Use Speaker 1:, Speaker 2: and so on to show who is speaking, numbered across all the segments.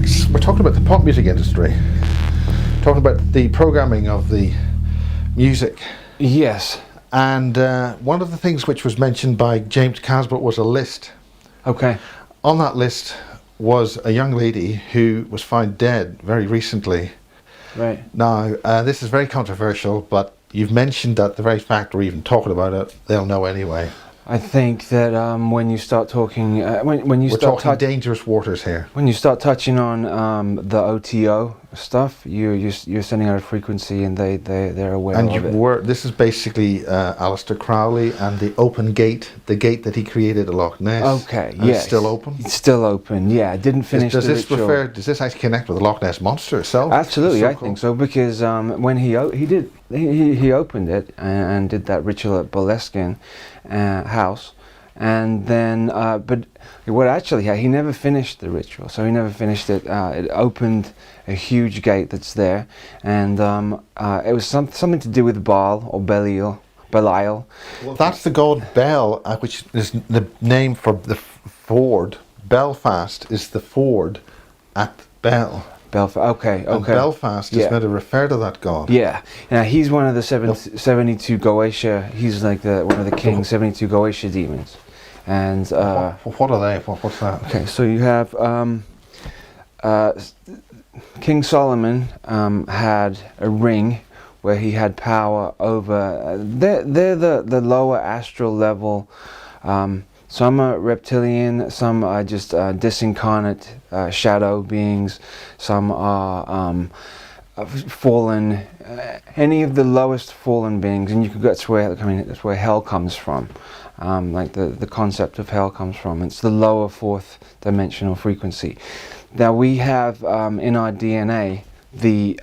Speaker 1: effects. We're talking about the pop music industry. Talking about the programming of the music.
Speaker 2: Yes.
Speaker 1: And one of the things which was mentioned by James Casbott was a list.
Speaker 2: Okay.
Speaker 1: On that list was a young lady who was found dead very recently.
Speaker 2: Right.
Speaker 1: Now, this is very controversial, but you've mentioned that the very fact we're even talking about it, they'll know anyway.
Speaker 2: I think that when you start talking, when you
Speaker 1: We're
Speaker 2: start
Speaker 1: talking dangerous waters here.
Speaker 2: when you start touching on the OTO stuff, you're sending out a frequency, and they're aware
Speaker 1: And
Speaker 2: of it.
Speaker 1: this is basically Aleister Crowley and the open gate, the gate that he created at Loch Ness.
Speaker 2: Okay.
Speaker 1: And
Speaker 2: Yes.
Speaker 1: it's still open.
Speaker 2: It's still open. Yeah. It didn't finish
Speaker 1: Does
Speaker 2: the
Speaker 1: this
Speaker 2: ritual.
Speaker 1: does this actually connect with the Loch Ness monster itself?
Speaker 2: Absolutely,
Speaker 1: So
Speaker 2: I
Speaker 1: cool.
Speaker 2: think so, because when he opened it and did that ritual at Boleskine house, and then but what actually he never finished the ritual, so he never finished it. It opened a huge gate that's there, and it was something to do with Baal or Belial.
Speaker 1: Well, that's the god Bel, which is the name for the ford. Belfast is the ford at Bel.
Speaker 2: Okay.
Speaker 1: And Belfast is meant to refer to that god.
Speaker 2: Yeah, he's one of the 72 Goetia. He's like one of the king's 72 Goetia demons. And
Speaker 1: what are they? What's that?
Speaker 2: okay, so you have King Solomon had a ring where he had power over. They're the lower astral level. Some are reptilian, some are just disincarnate shadow beings, some are fallen, any of the lowest fallen beings, and you could that's where hell comes from. Like the concept of hell comes from. It's the lower fourth dimensional frequency. Now we have in our DNA the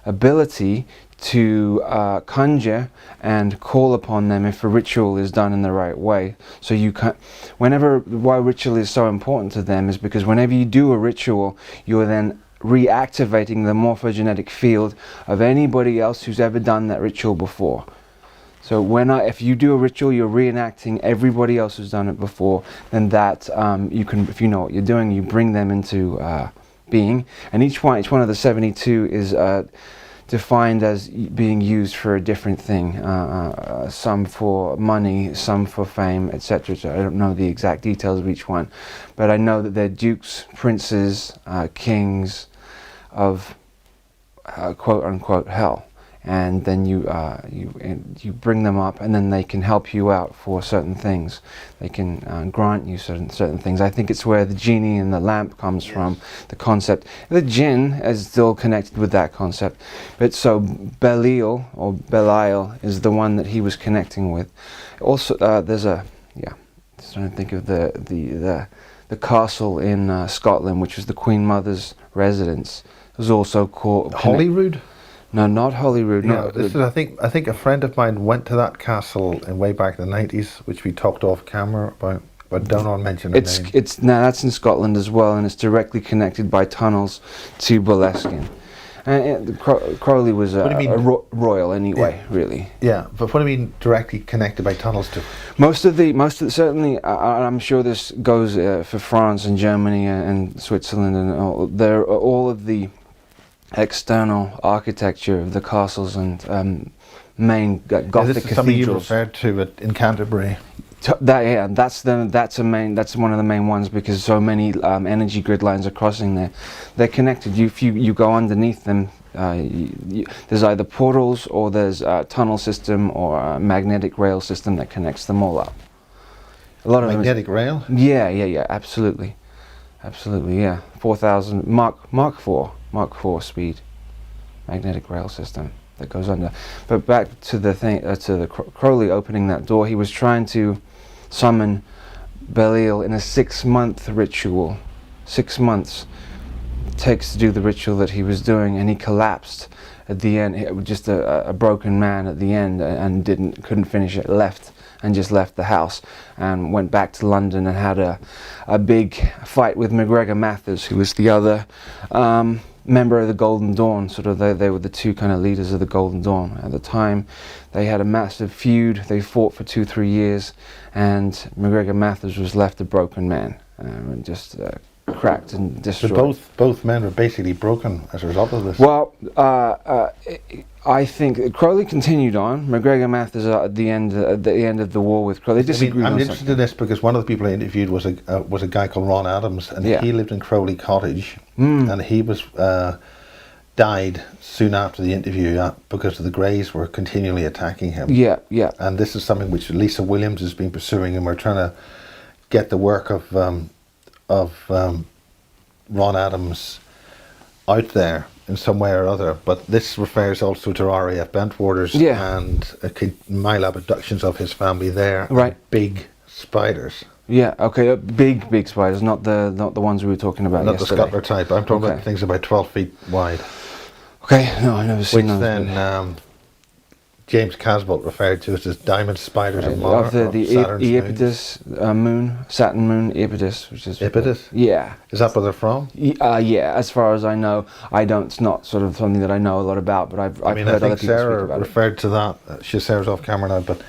Speaker 2: ability to conjure and call upon them if a ritual is done in the right way. So you can, why ritual is so important to them is because whenever you do a ritual, you're then reactivating the morphogenetic field of anybody else who's ever done that ritual before. So if you do a ritual, you're reenacting everybody else who's done it before. Then that you can, if you know what you're doing, you bring them into being. And each one of the 72 is defined as being used for a different thing. Some for money, some for fame, etc. So I don't know the exact details of each one, but I know that they're dukes, princes, kings of quote unquote hell. And then you bring them up, and then they can help you out for certain things. They can grant you certain things. I think it's where the genie in the lamp comes from, the concept. The jinn is still connected with that concept, but so Belial or Belial is the one that he was connecting with. Also, there's just trying to think of the castle in Scotland, which was the Queen Mother's residence. It was also called
Speaker 1: Holyrood.
Speaker 2: No, not Holyrood.
Speaker 1: No, this is. I think a friend of mine went to that castle in way back in the 90s, which we talked off camera about, but don't want to mention the name.
Speaker 2: That's in Scotland as well, and it's directly connected by tunnels to Boleskine. And Crowley was a royal anyway, really.
Speaker 1: Yeah, but what do you mean directly connected by tunnels to?
Speaker 2: Most of the certainly, I'm sure this goes for France and Germany and Switzerland and all of the external architecture of the castles and main Gothic cathedrals.
Speaker 1: This is something you referred to in Canterbury.
Speaker 2: That's one of the main ones, because so many energy grid lines are crossing there. They're connected. If you go underneath them, there's either portals or there's a tunnel system or a magnetic rail system that connects them all up. A lot of
Speaker 1: magnetic rail.
Speaker 2: Yeah, absolutely, yeah. 4,000 Mark IV speed magnetic rail system that goes under. But back to the thing, to the Crowley opening that door, he was trying to summon Belial in a 6-month ritual. 6 months it takes to do the ritual that he was doing, and he collapsed at the end. It was just a broken man at the end, and couldn't finish it. Left the house and went back to London and had a big fight with MacGregor Mathers, who was the other member of the Golden Dawn. Sort of they were the two kind of leaders of the Golden Dawn at the time. They had a massive feud. They fought for 2-3 years, and MacGregor Mathers was left a broken man, and just cracked and
Speaker 1: So
Speaker 2: destroyed.
Speaker 1: both men were basically broken as a result of this.
Speaker 2: Well, I think Crowley continued on. McGregor Mathers at the end of the war with Crowley. They disagreed
Speaker 1: I'm
Speaker 2: on
Speaker 1: interested
Speaker 2: something.
Speaker 1: in this because one of the people I interviewed was a guy called Ron Adams, and
Speaker 2: Yeah.
Speaker 1: he lived in Crowley Cottage, and he was died soon after the interview because the Greys were continually attacking him.
Speaker 2: Yeah, yeah.
Speaker 1: And this is something which Lisa Williams has been pursuing, and we're trying to get the work of Ron Adams out there in some way or other. But this refers also to R.I.P. Bentwaters and mile abductions of his family there.
Speaker 2: Right.
Speaker 1: Big spiders.
Speaker 2: Yeah, okay, big spiders, not the ones we were talking about
Speaker 1: Not
Speaker 2: yesterday.
Speaker 1: the scuttler type. I'm talking about things about 12 feet wide.
Speaker 2: Okay, no, I've never seen
Speaker 1: Which
Speaker 2: those.
Speaker 1: then James Casbolt referred to as diamond spiders of
Speaker 2: Of
Speaker 1: Mars.
Speaker 2: the
Speaker 1: Saturn's moon.
Speaker 2: Iapetus moon, Saturn moon, Iapetus, which is...
Speaker 1: Iapetus?
Speaker 2: Yeah.
Speaker 1: Is that where they're from?
Speaker 2: Yeah, as far as I know. It's not sort of something that I know a lot about, but I've heard
Speaker 1: I
Speaker 2: other
Speaker 1: think
Speaker 2: people
Speaker 1: Sarah
Speaker 2: speak about it.
Speaker 1: referred to that. Sarah's off camera now, but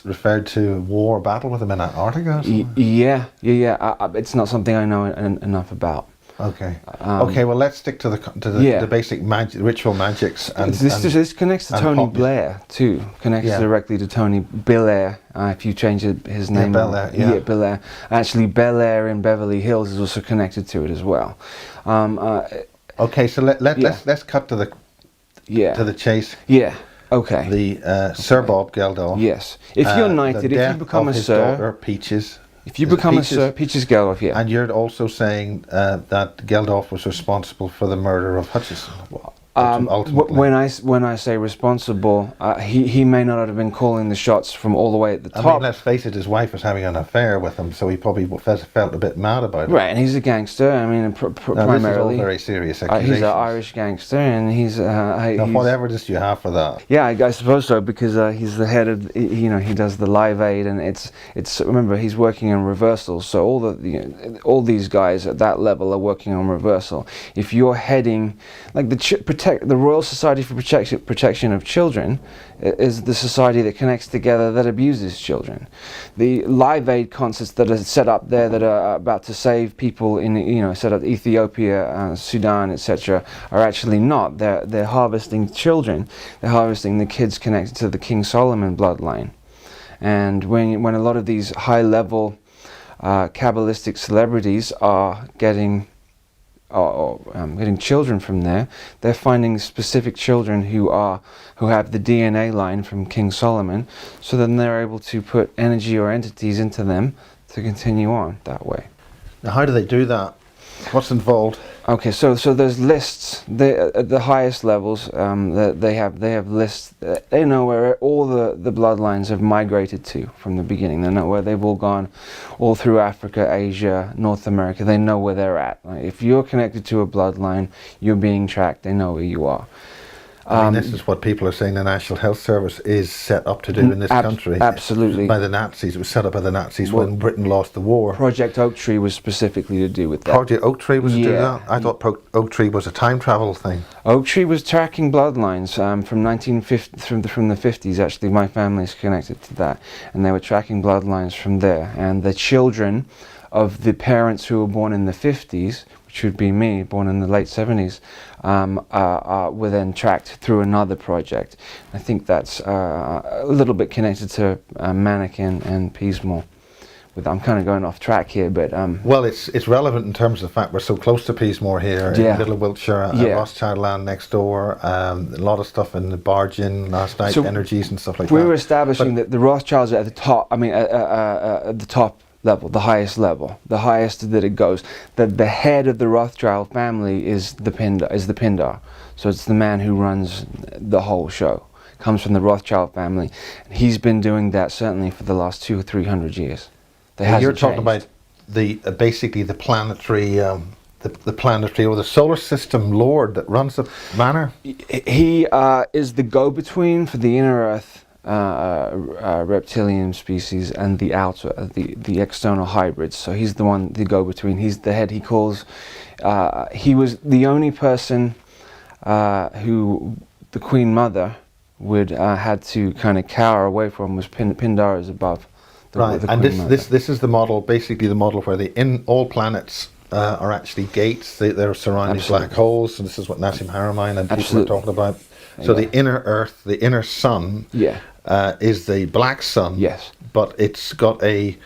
Speaker 1: referred to war battle with them in Antarctica. Or something?
Speaker 2: Yeah. It's not something I know enough about.
Speaker 1: Okay. Okay. Well, let's stick to the basic ritual magics. And
Speaker 2: This connects to Tony Blair too. Connects directly to Tony Belair. If you change his name,
Speaker 1: Belair.
Speaker 2: Belair. Actually, Belair in Beverly Hills is also connected to it as well.
Speaker 1: Okay. So let's cut to the chase.
Speaker 2: Yeah. Okay.
Speaker 1: The Sir Bob Geldof.
Speaker 2: Yes. If you're knighted, if you become a sir,
Speaker 1: daughter, Peaches.
Speaker 2: If you become a sir, Peaches Geldof, yeah.
Speaker 1: And you're also saying that Geldof was responsible for the murder of Hutchison.
Speaker 2: When I say responsible, he may not have been calling the shots from all the way at the top.
Speaker 1: I mean, let's face it, his wife was having an affair with him, so he probably felt a bit mad about it.
Speaker 2: Right, and he's a gangster. I mean, primarily.
Speaker 1: This is all very serious accusations.
Speaker 2: He's an Irish gangster, and he's.
Speaker 1: What evidence do you have for that?
Speaker 2: Yeah, I suppose so, because he's the head of. He does the Live Aid, and it's. Remember, he's working on reversals, so all these guys at that level are working on reversal. If you're heading, like the Royal Society for Protection of Children is the society that connects together that abuses children. The Live Aid concerts that are set up there that are about to save people in set up Ethiopia, Sudan, etc. are actually not. They're harvesting children. They're harvesting the kids connected to the King Solomon bloodline. And when a lot of these high level Kabbalistic celebrities are getting children from there, they're finding specific children who have the DNA line from King Solomon, so then they're able to put energy or entities into them to continue on that way.
Speaker 1: Now, how do they do that? What's involved?
Speaker 2: Okay, so there's lists. At the highest levels, they have lists. They know where all the bloodlines have migrated to from the beginning. They know where they've all gone, all through Africa, Asia, North America. They know where they're at. Like, if you're connected to a bloodline, you're being tracked. They know where you are.
Speaker 1: I mean, this is what people are saying the National Health Service is set up to do in this country.
Speaker 2: Absolutely.
Speaker 1: By the Nazis. It was set up by the Nazis when Britain lost the war.
Speaker 2: Project Oak Tree was specifically to do with that.
Speaker 1: Project Oak Tree was to do that? I thought Oak Tree was a time travel thing.
Speaker 2: Oak Tree was tracking bloodlines from 1950, from the 50s. Actually, my family's connected to that. And they were tracking bloodlines from there. And the children of the parents who were born in the 50s, which would be me, born in the late 70s, were then tracked through another project. I think that's a little bit connected to Mannequin and Peasmore. I'm kind of going off track here, but...
Speaker 1: well, it's relevant in terms of the fact we're so close to Peasmore here, in Little Wiltshire, Rothschild land next door, a lot of stuff in the Bargain, Last Night, Energies and stuff like that.
Speaker 2: We were establishing that the Rothschilds are at the top, at the top level, the highest that it goes. The head of the Rothschild family is the Pindar. So it's the man who runs the whole show. Comes from the Rothschild family. And he's been doing that certainly for the last 200 or 300 years.
Speaker 1: You're talking about basically the planetary the planetary or the solar system lord that runs the manor.
Speaker 2: He is the go-between for the inner Earth reptilian species and the outer, the external hybrids. So he's the go-between. He's the head. He was the only person who the Queen Mother would had to kind of cower away from. Was Pindar is above.
Speaker 1: Right, and this is the model, basically the model where all planets are actually gates. They're surrounding
Speaker 2: Absolutely.
Speaker 1: black holes. And this is what Nassim Haramein and people are
Speaker 2: Absolutely.
Speaker 1: talking about. So
Speaker 2: Yeah.
Speaker 1: the inner Earth, the inner sun,
Speaker 2: Yeah.
Speaker 1: is the black sun.
Speaker 2: Yes.
Speaker 1: But it's got a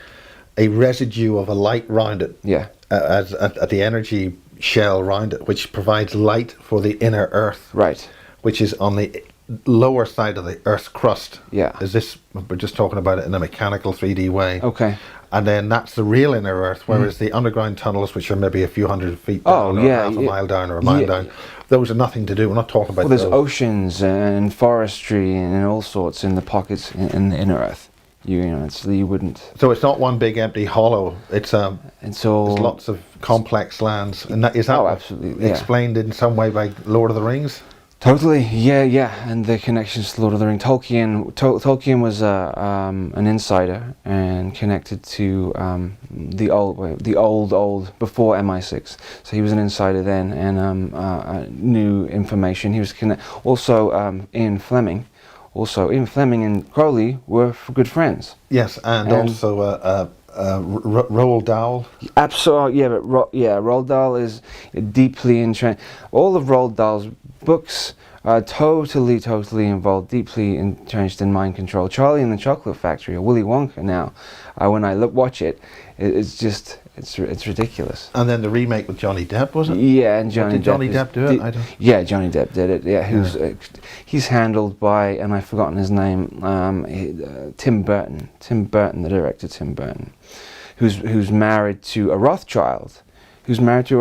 Speaker 1: residue of a light round it,
Speaker 2: Yeah.
Speaker 1: at the energy shell round it, which provides light for the inner Earth,
Speaker 2: Right.
Speaker 1: which is on the lower side of the Earth's crust.
Speaker 2: Yeah.
Speaker 1: Is this? We're just talking about it in a mechanical 3D way.
Speaker 2: Okay.
Speaker 1: And then that's the real inner Earth, whereas the underground tunnels, which are maybe a few hundred feet down,
Speaker 2: Oh,
Speaker 1: or
Speaker 2: yeah,
Speaker 1: half a
Speaker 2: yeah.
Speaker 1: mile down, or a mile
Speaker 2: Yeah.
Speaker 1: down, those are nothing to do. We're not talking about
Speaker 2: Well, there's
Speaker 1: those.
Speaker 2: oceans and forestry and all sorts in the pockets in the inner Earth. You know, you wouldn't.
Speaker 1: So it's not one big empty hollow. It's
Speaker 2: It's all.
Speaker 1: there's lots of complex lands, and is that
Speaker 2: Oh, absolutely, yeah.
Speaker 1: explained in some way by Lord of the Rings?
Speaker 2: Totally, yeah, and the connections to Lord of the Rings. Tolkien was an insider and connected to the old before MI6. So he was an insider then and knew information. He was also Ian Fleming. Also, Ian Fleming and Crowley were good friends.
Speaker 1: Yes, and also Roald Dahl.
Speaker 2: Absolutely, yeah, but Roald Dahl is deeply entrenched. All of Roald Dahl's books are totally involved, deeply entrenched in mind control. Charlie and the Chocolate Factory, or Willy Wonka now, when I watch it, it's just, it's ridiculous.
Speaker 1: And then the remake with Johnny Depp, was it?
Speaker 2: Yeah, and Johnny
Speaker 1: Did Johnny
Speaker 2: Depp
Speaker 1: Depp do it? I don't.
Speaker 2: Yeah, Johnny Depp did it. Yeah, he's handled by, and I've forgotten his name, Tim Burton. Tim Burton, the director, Tim Burton, who's married to a Rothschild.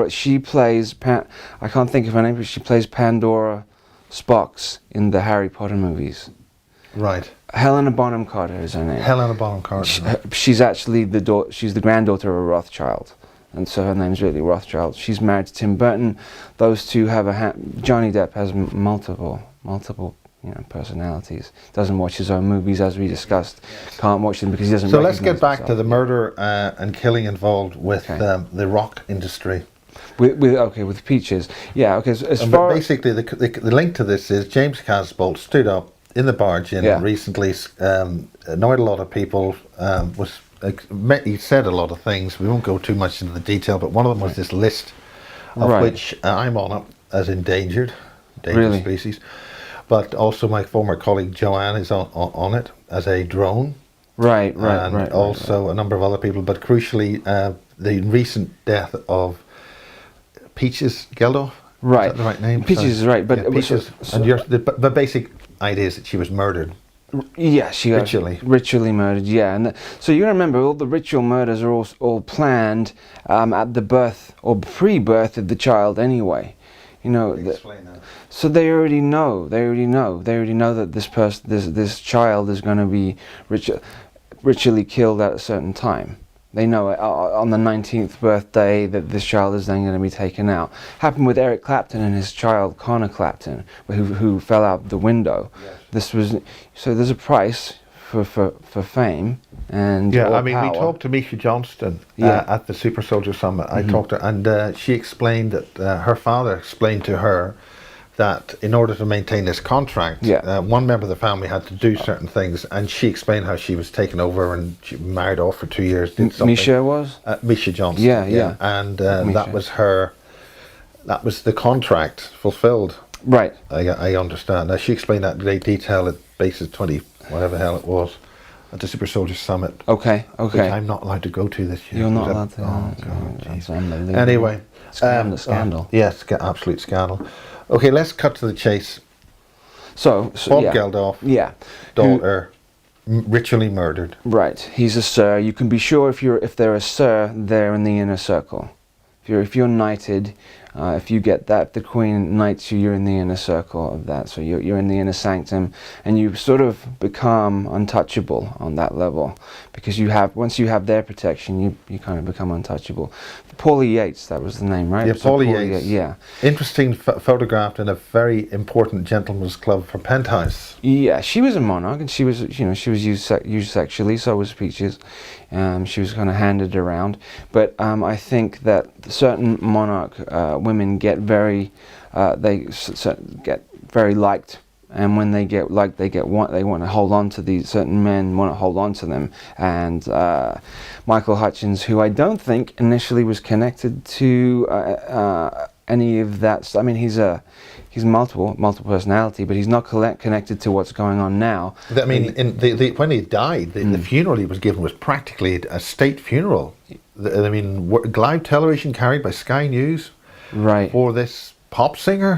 Speaker 2: She plays I can't think of her name, but she plays Pandora Spock in the Harry Potter movies.
Speaker 1: Right.
Speaker 2: Helena Bonham Carter is her name.
Speaker 1: Helena Bonham Carter.
Speaker 2: She's actually she's the granddaughter of a Rothschild, and so her name's really Rothschild. She's married to Tim Burton. Those two have Johnny Depp has multiple personalities. Doesn't watch his own movies, as we discussed. Can't watch them because he doesn't.
Speaker 1: So let's get
Speaker 2: recognize
Speaker 1: back
Speaker 2: himself.
Speaker 1: to the murder and killing involved with
Speaker 2: Okay.
Speaker 1: the rock industry.
Speaker 2: With Peaches. Yeah. Okay. So
Speaker 1: But basically, the link to this is James Casbolt stood up in the barge recently, annoyed a lot of people. He said a lot of things. We won't go too much into the detail, but one of them was this list, of which I'm on it as endangered species. But also my former colleague Joanne is on it as a drone.
Speaker 2: Right.
Speaker 1: And also a number of other people. But crucially, the recent death of Peaches Geldof.
Speaker 2: Right.
Speaker 1: Is that the right name?
Speaker 2: Peaches is right, but
Speaker 1: yeah, Peaches. And the basic idea is that she was murdered.
Speaker 2: Yeah, she got ritually murdered. Yeah, and so you remember all the ritual murders are all planned at the birth or pre-birth of the child anyway. You know.
Speaker 1: Explain that.
Speaker 2: So they already know. They already know that this child is going to be ritually killed at a certain time. They know it on the 19th birthday that this child is then going to be taken out. Happened with Eric Clapton and his child Connor Clapton, who fell out the window. Yes. So there's a price for fame and
Speaker 1: yeah.
Speaker 2: or
Speaker 1: I mean,
Speaker 2: power.
Speaker 1: we talked to Misha Johnston at the Super Soldier Summit. I talked to her, and she explained that her father explained to her that in order to maintain this contract, one member of the family had to do certain things, and she explained how she was taken over and she married off for 2 years. Did something.
Speaker 2: Misha was?
Speaker 1: Misha Johnson.
Speaker 2: Yeah.
Speaker 1: And that was her. That was the contract fulfilled.
Speaker 2: Right.
Speaker 1: I understand. Now she explained that in great detail at Basis 20, whatever the hell it was, at the Super Soldier Summit.
Speaker 2: Okay.
Speaker 1: Which I'm not allowed to go to this year.
Speaker 2: You're not allowed to.
Speaker 1: Oh God.
Speaker 2: That's unbelievable.
Speaker 1: Anyway.
Speaker 2: Scandal.
Speaker 1: Yes, absolute scandal. Okay, let's cut to the chase.
Speaker 2: So
Speaker 1: Bob Geldof, daughter, ritually murdered.
Speaker 2: Right, he's a sir. You can be sure if they're a sir, they're in the inner circle. If you're knighted, if you get that, the Queen knights you, you're in the inner circle of that. So you're in the inner sanctum, and you sort of become untouchable on that level, because once you have their protection, you kind of become untouchable. Paulie Yates, that was the name, right?
Speaker 1: Yeah,
Speaker 2: So
Speaker 1: Paulie Yates.
Speaker 2: Yeah.
Speaker 1: Interesting, photographed in a very important gentleman's club for Penthouse.
Speaker 2: Yeah, she was a monarch, and she was used sexually. So was Peaches. She was kind of handed around, but I think that certain monarch women get very, get very liked and when they want to hold on to these certain men, want to hold on to them. And Michael Hutchins, who I don't think initially was connected to any of that. I mean, he's multiple personality, but he's not connected to what's going on now.
Speaker 1: I mean, when he died, the funeral he was given was practically a state funeral. I mean, live television carried by Sky News,
Speaker 2: right,
Speaker 1: for this pop singer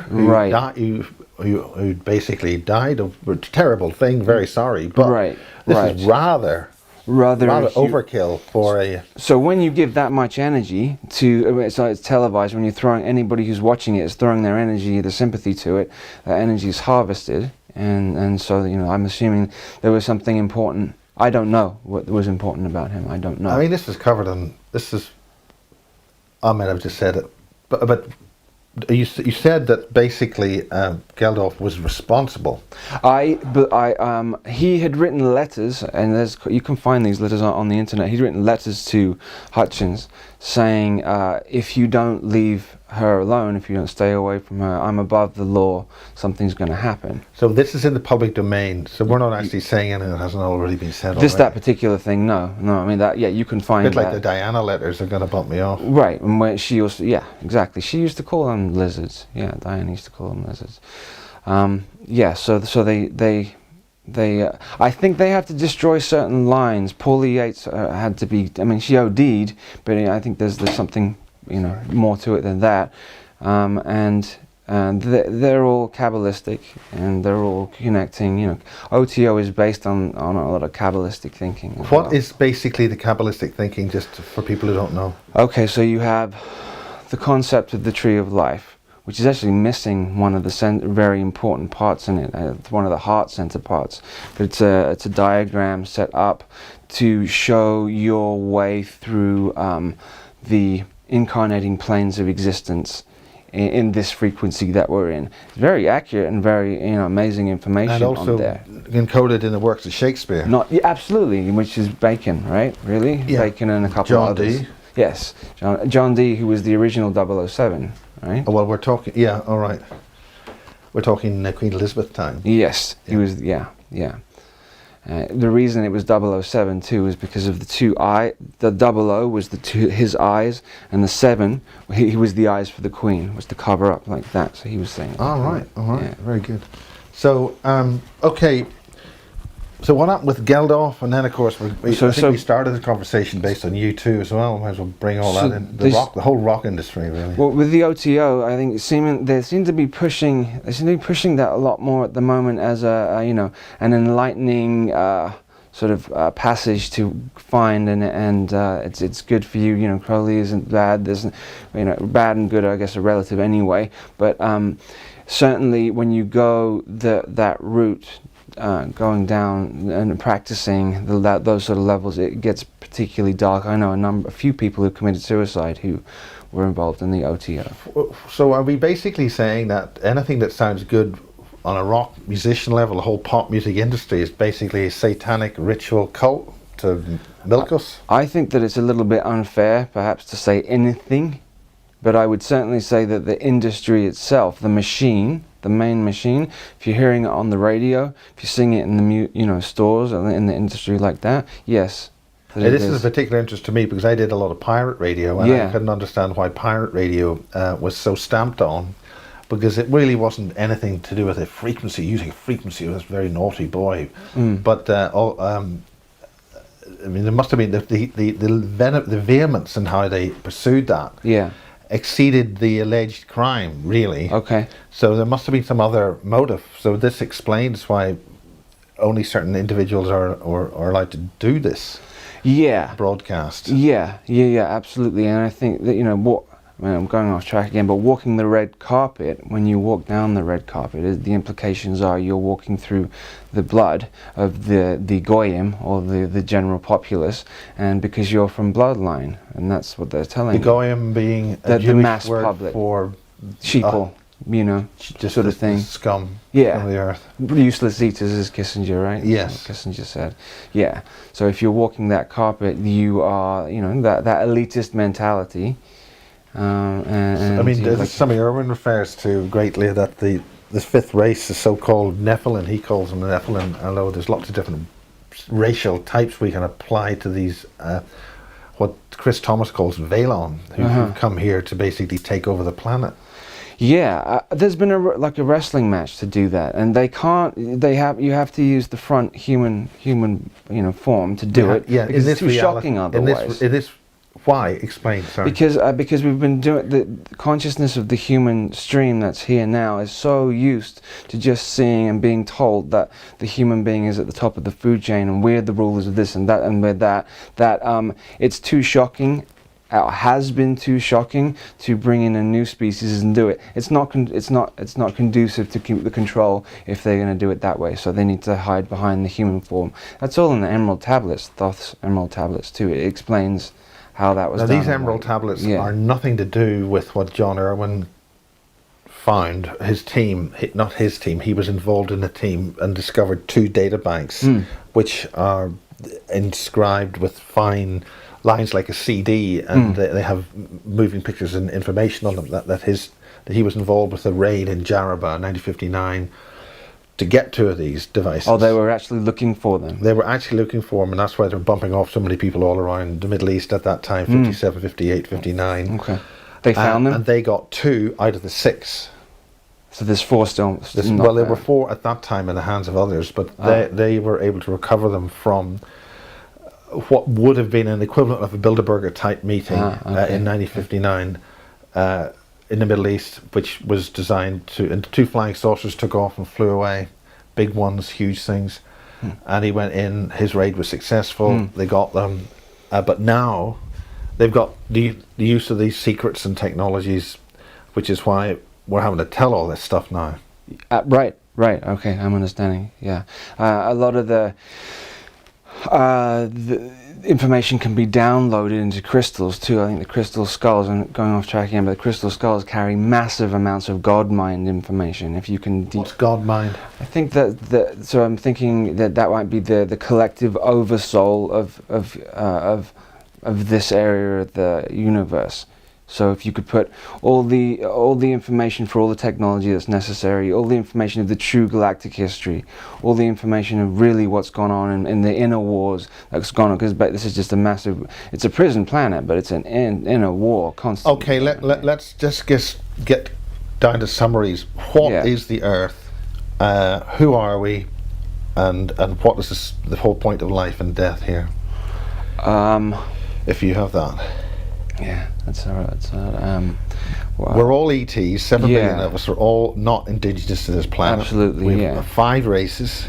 Speaker 1: who basically died of a terrible thing. Very sorry, but this is rather overkill for a.
Speaker 2: So when you give that much energy to, it's televised. When you're throwing, anybody who's watching it is throwing their energy, the sympathy to it. That energy is harvested, and so I'm assuming there was something important. I don't know what was important about him. I don't know.
Speaker 1: I mean, this is covered on. This is. I might have just said it, but you said that basically Geldof was responsible.
Speaker 2: He had written letters, and you can find these letters on the internet. He'd written letters to Hutchins saying, if you don't leave her alone, if you don't stay away from her, I'm above the law, something's going to happen.
Speaker 1: So this is in the public domain, so we're not actually saying anything that hasn't already been said
Speaker 2: already. That particular thing, no, I mean, you can find
Speaker 1: a bit like the Diana letters are going to bump me off.
Speaker 2: Right, and when she also, exactly, she used to call them lizards. Diana used to call them lizards. So they I think they have to destroy certain lines. Paulie Yates had to be, I mean, she OD'd, but I think there's something, more to it than that. And they're all Kabbalistic, and they're all connecting. OTO is based on a lot of Kabbalistic thinking.
Speaker 1: What is basically the Kabbalistic thinking, just for people who don't know? Okay,
Speaker 2: so you have the concept of the tree of life, which is actually missing one of the very important parts in it. It's one of the heart center parts. But it's a diagram set up to show your way through the incarnating planes of existence in this frequency that we're in. It's very accurate and very amazing information
Speaker 1: and also
Speaker 2: on there.
Speaker 1: Encoded in the works of Shakespeare.
Speaker 2: Absolutely, which is Bacon, right? Really? Yeah. Bacon and a couple of others. John Dee. Yes, John Dee, who was the original 007, right?
Speaker 1: Oh, well, we're talking. Yeah, all right. We're talking Queen Elizabeth time.
Speaker 2: Yes, he was. Yeah. The reason it was 007 too is because of the two eye. The 00 was his eyes, and the 7 he was the eyes for the Queen, was to cover up like that. So he was saying.
Speaker 1: All right. Yeah. Very good. So okay. So what happened with Geldof, and then of course we started the conversation based on you too as well. Might as well bring all that in. The whole rock industry, really.
Speaker 2: Well, with the OTO, I think they seem to be pushing that a lot more at the moment as an enlightening sort of passage to find, and it's good for you. Crowley isn't bad. There's bad and good, I guess, are relative anyway. But certainly when you go that route. Going down and practicing those sort of levels, it gets particularly dark. I know a few people who committed suicide who were involved in the OTO.
Speaker 1: So are we basically saying that anything that sounds good on a rock musician level, the whole pop music industry, is basically a satanic ritual cult to milk us?
Speaker 2: I think that it's a little bit unfair, perhaps, to say anything, but I would certainly say that the industry itself, the machine, the main machine, if you're hearing it on the radio, if you're seeing it in the stores and in the industry like that, yes.
Speaker 1: This is of particular interest to me because I did a lot of pirate radio, and I couldn't understand why pirate radio was so stamped on, because it really wasn't anything to do with a frequency. Using a frequency was a very naughty boy, but I mean, there must have been the vehemence in how they pursued that.
Speaker 2: Yeah.
Speaker 1: Exceeded the alleged crime, really.
Speaker 2: Okay.
Speaker 1: So there must have been some other motive. So this explains why only certain individuals are allowed to do this. Broadcast.
Speaker 2: Yeah, absolutely. And I think that I'm going off track again, but walking the red carpet, when you walk down the red carpet, the implications are you're walking through the blood of the goyim, or the general populace, and because you're from bloodline, and that's what they're telling you.
Speaker 1: The goyim being a Jewish mass word public for
Speaker 2: sheeple, just sort of thing.
Speaker 1: Scum from the earth.
Speaker 2: Useless eaters, as Kissinger, right?
Speaker 1: Yes.
Speaker 2: That's what Kissinger said. Yeah. So if you're walking that carpet, you are, that elitist mentality.
Speaker 1: I mean, Sammy Irwin refers to greatly that this fifth race, the so-called Nephilim, he calls them the Nephilim, although there's lots of different racial types we can apply to these, what Chris Thomas calls Valon, who've come here to basically take over the planet.
Speaker 2: Yeah, there's been like a wrestling match to do that, and they can't. You have to use the front human form to do it.
Speaker 1: Yeah,
Speaker 2: because it's too shocking otherwise.
Speaker 1: Why? Explain. Sorry.
Speaker 2: Because we've been doing the consciousness of the human stream that's here now is so used to just seeing and being told that the human being is at the top of the food chain and we're the rulers of this and that and we're that it's too shocking. Has been too shocking to bring in a new species and do it. It's not conducive to keep the control if they're going to do it that way. So they need to hide behind the human form. That's all in the Emerald Tablets, Thoth's Emerald Tablets too. It explains how that was
Speaker 1: now
Speaker 2: done.
Speaker 1: These Emerald Tablets are nothing to do with what John Irwin found. His team, not his team, he was involved in a team and discovered 2 data banks which are inscribed with fine lines like a CD, and they have moving pictures and information on them that he was involved with a raid in Jarraba in 1959 to get 2 of these devices.
Speaker 2: Oh, they were actually looking for them.
Speaker 1: They were actually looking for them, and that's why they're bumping off so many people all around the Middle East at that time, 57, 58, 59.
Speaker 2: Okay. They found them?
Speaker 1: And they got 2 out of the 6.
Speaker 2: So there's 4 still.
Speaker 1: Well, there were 4 at that time in the hands of others, but they were able to recover them from what would have been an equivalent of a Bilderberger type meeting in 1959 in the Middle East, which was designed to, and 2 flying saucers took off and flew away, big ones, huge things, and he went in, his raid was successful, they got them, but now they've got the use of these secrets and technologies, which is why we're having to tell all this stuff now.
Speaker 2: Right, okay, I'm understanding, yeah. A lot of the information can be downloaded into crystals too. I think the crystal skulls, and going off track again, but the crystal skulls carry massive amounts of God mind information. If you can,
Speaker 1: what's God mind?
Speaker 2: I think so I'm thinking that might be the collective oversoul of this area of the universe. So if you could put all the information for all the technology that's necessary, all the information of the true galactic history, all the information of really what's gone on in the inner wars that's gone on, because this is just a massive, it's a prison planet, but it's an inner war constantly.
Speaker 1: Okay, let's just get down to summaries. What is the Earth? Who are we? And what is the whole point of life and death here? If you have that.
Speaker 2: Yeah, that's all right.
Speaker 1: Wow. We're all ETs, 7 billion of us are all not indigenous to this planet.
Speaker 2: Absolutely,
Speaker 1: we have 5 races.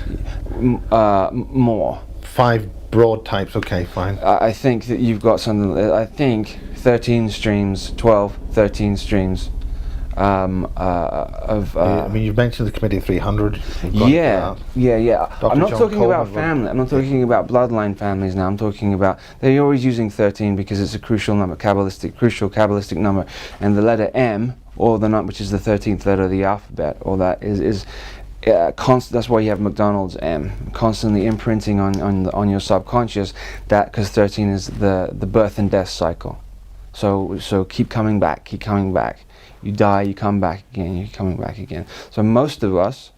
Speaker 2: More.
Speaker 1: 5 broad types, okay, fine.
Speaker 2: I think that you've got something, I think 13 streams, 13 streams
Speaker 1: I mean, you've mentioned the Committee of 300.
Speaker 2: Yeah. I'm not talking
Speaker 1: Coleman
Speaker 2: about family. I'm not talking about bloodline families now. I'm talking about, they're always using 13 because it's a crucial number, crucial Kabbalistic number, and the letter M, or the number which is the 13th letter of the alphabet, or that is constant. That's why you have McDonald's M, constantly imprinting on your subconscious, that because 13 is the birth and death cycle. So keep coming back. You die, you come back again, you're coming back again. So most of us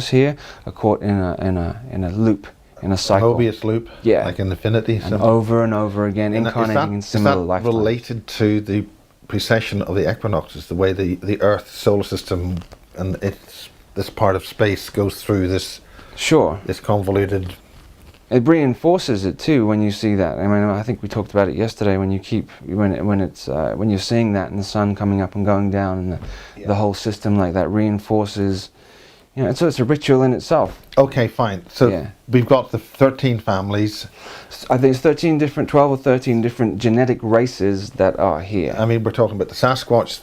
Speaker 2: here are caught in a loop, in a cycle.
Speaker 1: Mobius loop, like in Infinity.
Speaker 2: And over and over again, incarnating in similar lifetimes.
Speaker 1: Is that related to the precession of the equinoxes, the way the Earth solar system and this part of space goes through this convoluted...
Speaker 2: It reinforces it too when you see that. I mean, I think we talked about it yesterday. When you're seeing that and the sun coming up and going down, and the whole system like that reinforces. So it's a ritual in itself.
Speaker 1: Okay, fine. So we've got the 13 families.
Speaker 2: I think it's 12 or 13 different genetic races that are here.
Speaker 1: I mean, we're talking about the Sasquatch,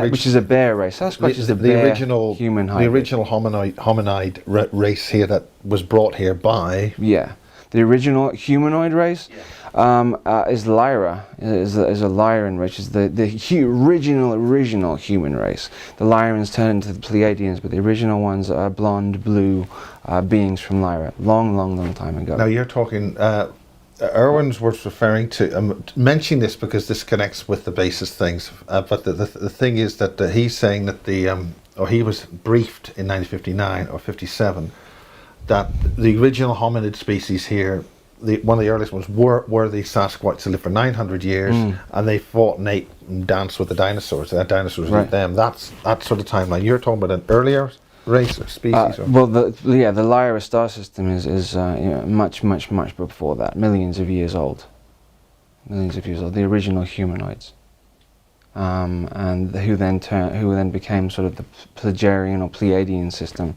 Speaker 2: which is a bear race. Sasquatch is the
Speaker 1: original
Speaker 2: human hybrid.
Speaker 1: The original hominid race here that was brought here by...
Speaker 2: Yeah. The original humanoid race is Lyra, is a Lyran, which is the original human race. The Lyrans turned into the Pleiadians, but the original ones are blonde, blue beings from Lyra, long time ago.
Speaker 1: Now you're talking, Irwin's was referring to, mentioning this because this connects with the basis things, but the thing is that he's saying that the or he was briefed in 1959 or 57, that the original hominid species here, one of the earliest ones, were the Sasquatch that lived for 900 years, and they fought and ate and danced with the dinosaurs. The dinosaurs ate them. That's that sort of timeline. You're talking about an earlier race or species?
Speaker 2: Well, the Lyra star system is much before that, millions of years old. The original humanoids, and who then became sort of the Pleiadian or Pleiadian system.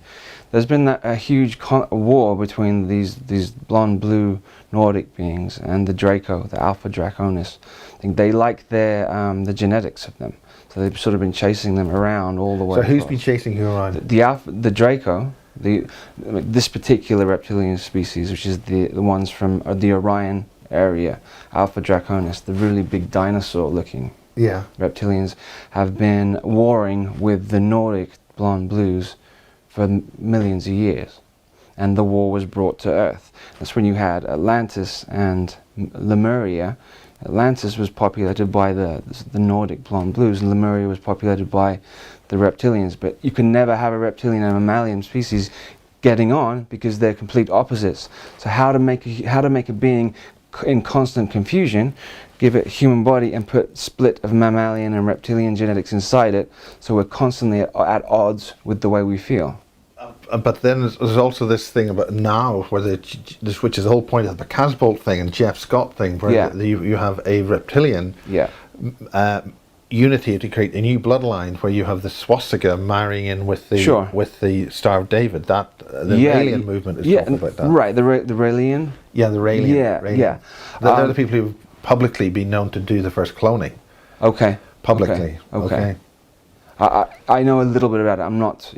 Speaker 2: There's been a huge war between these blonde blue Nordic beings and the Draco, the Alpha Draconis. I think they like the genetics of them, so they've sort of been chasing them around all the way.
Speaker 1: So who's been chasing you around?
Speaker 2: The Draco, this particular reptilian species, which is the ones from the Orion area, Alpha Draconis, the really big dinosaur-looking reptilians, have been warring with the Nordic blonde blues for millions of years, and the war was brought to Earth. That's when you had Atlantis and Lemuria. Atlantis was populated by the Nordic blonde blues, and Lemuria was populated by the reptilians. But you can never have a reptilian and mammalian species getting on because they're complete opposites. So how to make a being in constant confusion, give it a human body and put split of mammalian and reptilian genetics inside it, so we're constantly at odds with the way we feel.
Speaker 1: But then there's also this thing about now, where which is the whole point of the Casbolt thing and Jeff Scott thing, where you have a reptilian unity to create a new bloodline, where you have the swastika marrying in with the Star of David. That the alien movement is talking about that.
Speaker 2: Right, the Raelian.
Speaker 1: Yeah, the Raelian.
Speaker 2: Yeah.
Speaker 1: They're the people who've publicly been known to do the first cloning.
Speaker 2: Okay.
Speaker 1: Publicly. Okay.
Speaker 2: I know a little bit about it. I'm not,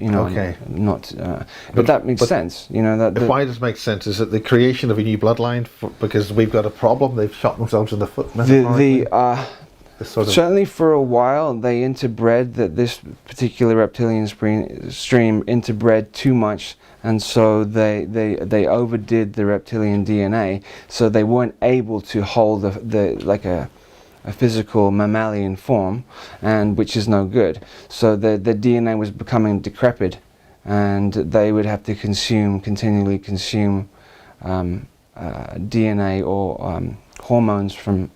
Speaker 2: but that makes sense.
Speaker 1: Why does it make sense? Is it the creation of a new bloodline because we've got a problem? They've shot themselves in the foot.
Speaker 2: Certainly for a while they interbred, that this particular reptilian stream interbred too much, and so they overdid the reptilian DNA, so they weren't able to hold a physical mammalian form, and which is no good. So the DNA was becoming decrepit, and they would have to continually consume DNA or hormones from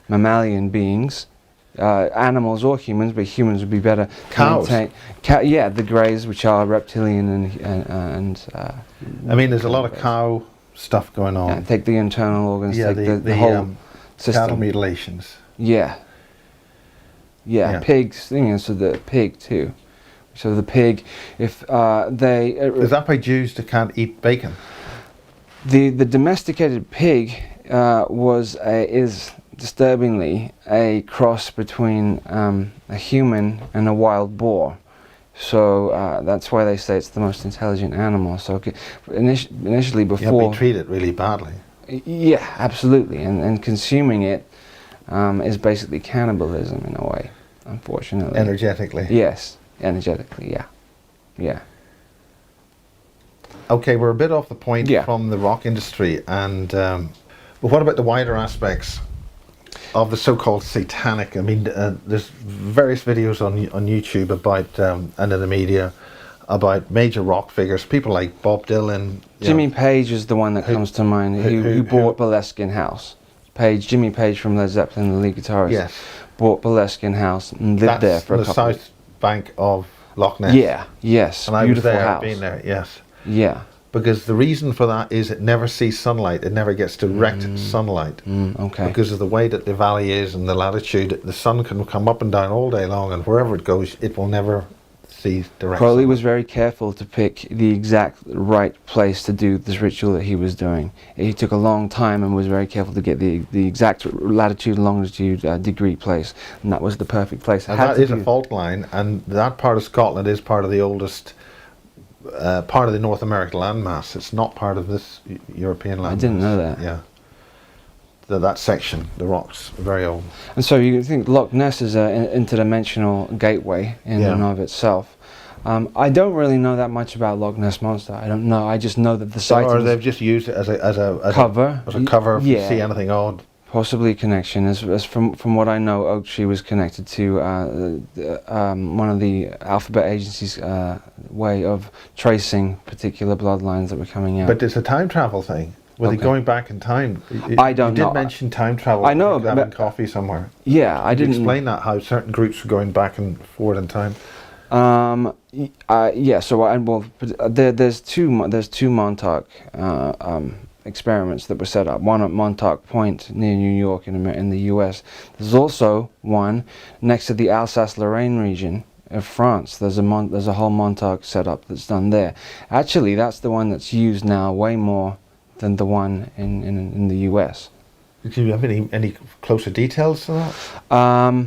Speaker 2: mammalian beings, animals or humans, but humans would be better.
Speaker 1: Cows.
Speaker 2: The greys, which are reptilian and
Speaker 1: I mean, there's a lot of cow stuff going on.
Speaker 2: Yeah, take the internal organs, take the whole system.
Speaker 1: Cattle mutilations.
Speaker 2: Yeah. Pigs. So the pig too. So the pig, if they
Speaker 1: is that by Jews that can't eat bacon?
Speaker 2: The domesticated pig is disturbingly a cross between a human and a wild boar. So that's why they say it's the most intelligent animal. So initially, before
Speaker 1: you have to treat it really badly.
Speaker 2: Yeah, absolutely, and consuming it is basically cannibalism in a way, unfortunately.
Speaker 1: Energetically.
Speaker 2: Yes, energetically. Yeah.
Speaker 1: Okay, we're a bit off the point from the rock industry, and but what about the wider aspects of the so-called satanic? I mean, there's various videos on YouTube about and in the media about major rock figures, people like Bob Dylan.
Speaker 2: Jimmy Page is the one that comes to mind, who bought Boleskine House. Jimmy Page from Led Zeppelin, the lead guitarist, bought Boleskine House and lived there for a couple.
Speaker 1: That's the south bank of Loch Ness.
Speaker 2: Yes,
Speaker 1: and
Speaker 2: beautiful
Speaker 1: I was there,
Speaker 2: house.
Speaker 1: been there, yes.
Speaker 2: Yeah.
Speaker 1: Because the reason for that is it never sees sunlight. It never gets direct sunlight.
Speaker 2: Okay.
Speaker 1: Because of the way that the valley is and the latitude, the sun can come up and down all day long, and wherever it goes, it will never see direct
Speaker 2: Crowley
Speaker 1: sunlight.
Speaker 2: was very careful to pick the exact right place to do this ritual that he was doing. He took a long time and was very careful to get the exact latitude, longitude, degree place, and that was the perfect place.
Speaker 1: And that is a fault line, and that part of Scotland is part of the oldest part of the North American landmass. It's not part of this European landmass.
Speaker 2: I didn't know that.
Speaker 1: Yeah. That section, the rocks, are very old.
Speaker 2: And so you think Loch Ness is an interdimensional gateway in and of itself. I don't really know that much about Loch Ness Monster. I don't know. I just know that the site.
Speaker 1: Or they've just used it as a
Speaker 2: cover.
Speaker 1: As a cover if you see anything odd.
Speaker 2: Possibly connection. As from what I know, she was connected to one of the alphabet agencies' way of tracing particular bloodlines that were coming out.
Speaker 1: But it's a time travel thing. Were they going back in time?
Speaker 2: I don't know.
Speaker 1: You did mention time travel.
Speaker 2: I know.
Speaker 1: Having coffee somewhere.
Speaker 2: Yeah, I didn't
Speaker 1: explain that, how certain groups were going back and forward in time.
Speaker 2: Yeah. So there's two Montauk experiments that were set up. One at Montauk Point near New York in the U.S. There's also one next to the Alsace-Lorraine region of France. There's a whole Montauk setup that's done there. Actually, that's the one that's used now way more than the one in the U.S.
Speaker 1: Do you have any closer details to that?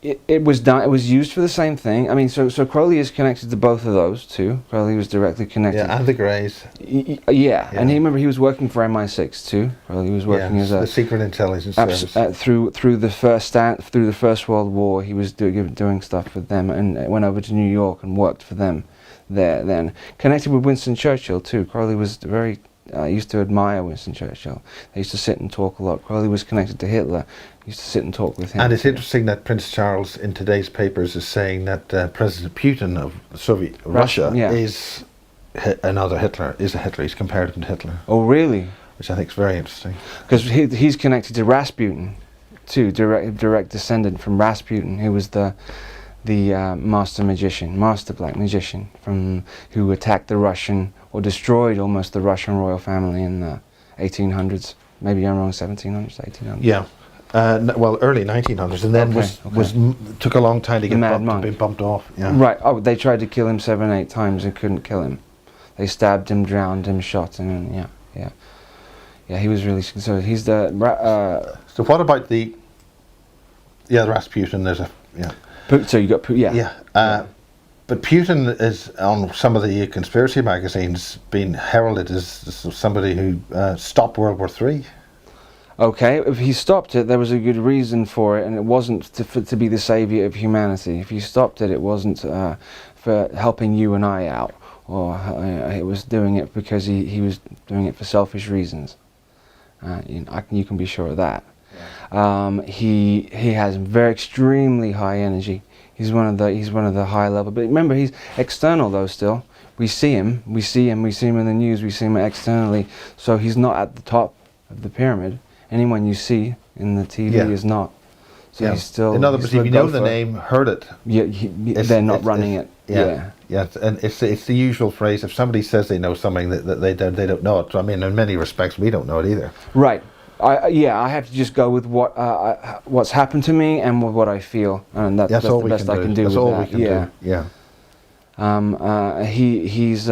Speaker 2: It was done. It was used for the same thing. I mean, so Crowley is connected to both of those too. Crowley was directly connected.
Speaker 1: Yeah, and the Greys.
Speaker 2: Yeah, and he was working for MI6 too. Crowley was working as
Speaker 1: the Secret Intelligence Service.
Speaker 2: Through the First World War, he was doing stuff with them, and went over to New York and worked for them there. Then connected with Winston Churchill too. Crowley was very used to admire Winston Churchill. They used to sit and talk a lot. Crowley was connected to Hitler. Used to sit and talk with him.
Speaker 1: And it's interesting that Prince Charles in today's papers is saying that President Putin of Soviet Russia is another Hitler, is a Hitler. He's compared him to Hitler.
Speaker 2: Oh, really?
Speaker 1: Which I think is very interesting.
Speaker 2: Because he's connected to Rasputin, too, direct descendant from Rasputin, who was the master black magician, who attacked the Russian, or destroyed almost the Russian royal family in the 1800s, maybe I'm wrong, 1700s, 1800s.
Speaker 1: Yeah. Early 1900s, and then took a long time to get bumped off. Yeah.
Speaker 2: Right. Oh, they tried to kill him 7-8 times and couldn't kill him. They stabbed him, drowned him, shot him, and yeah. He was really so. He's the.
Speaker 1: So what about the Rasputin? There's a
Speaker 2: So you got
Speaker 1: But Putin is on some of the conspiracy magazines being heralded as somebody who stopped World War III.
Speaker 2: Okay, if he stopped it, there was a good reason for it, and it wasn't to be the savior of humanity. If he stopped it, it wasn't for helping you and I out, or it was doing it because he was doing it for selfish reasons. You can be sure of that. Yeah. He has very extremely high energy. He's one of the high level. But remember, he's external though. Still, we see him in the news. We see him externally. So he's not at the top of the pyramid. Anyone you see in the TV is not. So he's still.
Speaker 1: In other words, if you know the name, heard it.
Speaker 2: Yeah, they're not running it.
Speaker 1: Yeah, and it's the usual phrase. If somebody says they know something that they don't know it. I mean, in many respects, we don't know it either.
Speaker 2: Right. I have to just go with what's happened to me and with what I feel, and that's the best I can do.
Speaker 1: That's all we can do. Yeah.
Speaker 2: He's.